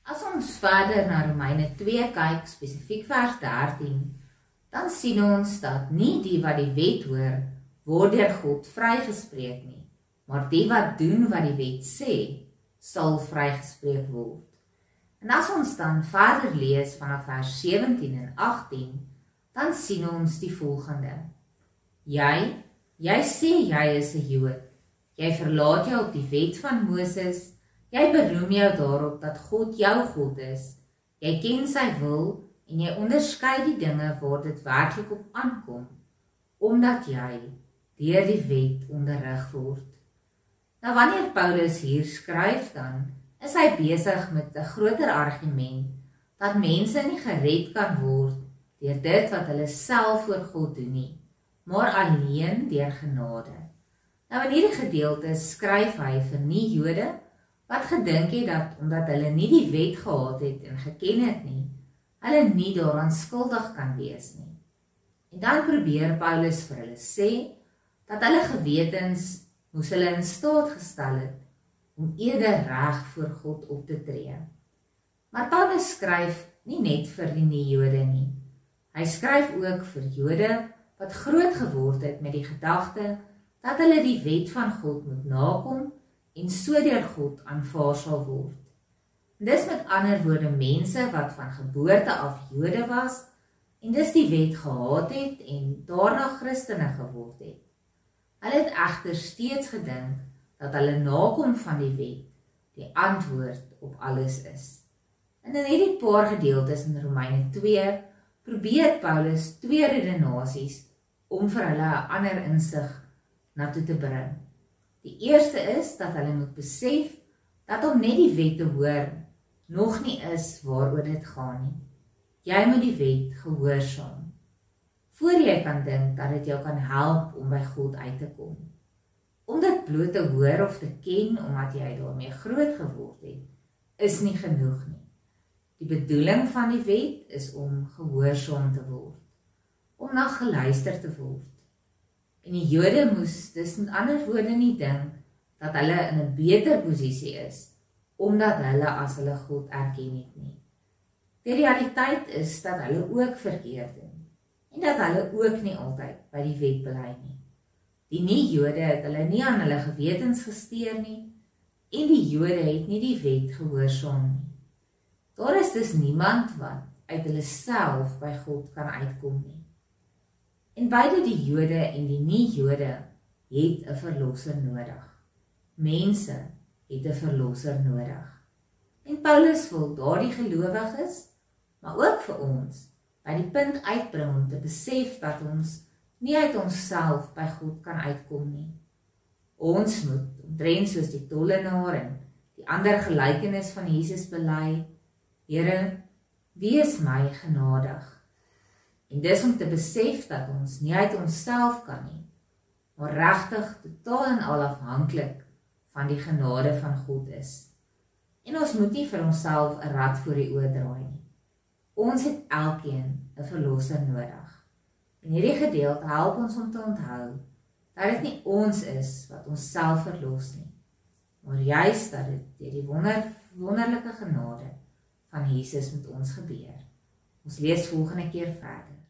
As ons verder na Romeine 2 kyk, spesifiek vers 13, dan sien ons dat nie die wat die wet hoor, word deur God vrygespreek nie, maar die wat doen wat die wet sê, sal vrygespreek word. En as ons dan verder lees vanaf vers 17 en 18, dan sien ons die volgende. Jy sê jy is 'n Jood, jy verlaat jou op die wet van Moses, jy beroem jou daarop dat God jou God is, jy ken sy wil en jy onderskei die dinge waar dit werklik op aankom, omdat jy deur die wet onderrig word. Nou wanneer Paulus hier skryf dan, is hy besig met 'n groter argument, dat mense nie gered kan word deur dit wat hulle self voor God doen nie, maar alleen deur genade. Nou in hierdie gedeelte skryf hy vir nie-Jode, wat gedink het dat omdat hulle nie die wet gehad het en geken het nie, hulle nie daaraan skuldig kan wees nie. En dan probeer Paulus vir hulle sê, dat hulle gewetens moes hulle in staat gestel het, om eerder reg voor God op te tree. Maar Paulus skryf nie net vir die nie-Jode nie. Hy skryf ook vir Jode wat groot geword het met die gedagte dat hulle die wet van God moet nakom en so deur God aanvaar sal word. Dis met ander woorde mense wat van geboorte af Jode was en dus die wet gehaat het en daarna Christene geword het. Hulle het egter steeds gedink dat hulle nakom van die wet die antwoord op alles is. En in hierdie paar gedeeltes in Romeine 2 probeer Paulus 2 redenasies om vir hulle 'n ander insig na toe te bring. Die eerste is dat hulle moet besef dat om net die wet te hoor nog nie is waaroor dit gaan nie. Jy moet die wet gehoorsaam, voor jy kan dink dat dit jou kan help om by God uit te kom. Om dit bloot te hoor of te ken omdat jy daarmee groot geword het, is nie genoeg nie. Die bedoeling van die wet is om gehoorsaam te word, om na geluister te word. En die Jode moes dus met ander woorde nie dink dat hulle in 'n beter posisie is, omdat hulle as hulle God erken het nie. Die realiteit is dat hulle ook verkeerd doen, en dat hulle ook nie altyd by die wet bly nie. Die nie-Jode het hulle nie aan hulle gewetens gesteer nie, en die Jode het nie die wet gehoorsaam nie. Daar is dus niemand wat uit hulle self by God kan uitkom nie. En beide die Jode en die nie-Jode het 'n verlosser nodig. Mense het 'n verlosser nodig. En Paulus wil daardie gelowiges, maar ook vir ons, by die punt uitbring om te besef dat ons nie uit onsself by God kan uitkom nie. Ons moet, omtrent soos die tollenaar en die ander gelykenis van Jesus bely, Here, wees my genadig. En dis om te besef dat ons nie uit onsself kan nie, maar regtig totaal en al afhanklik van die genade van God is. En ons moet nie vir onsself 'n rad voor die oë draai nie. Ons het elkeen 'n verlosser nodig. En hierdie gedeelte help ons om te onthou dat dit nie ons is wat ons self verlos nie, maar juist dat dit deur die wonderlike genade van Jesus met ons gebeur. Ons lees volgende keer verder.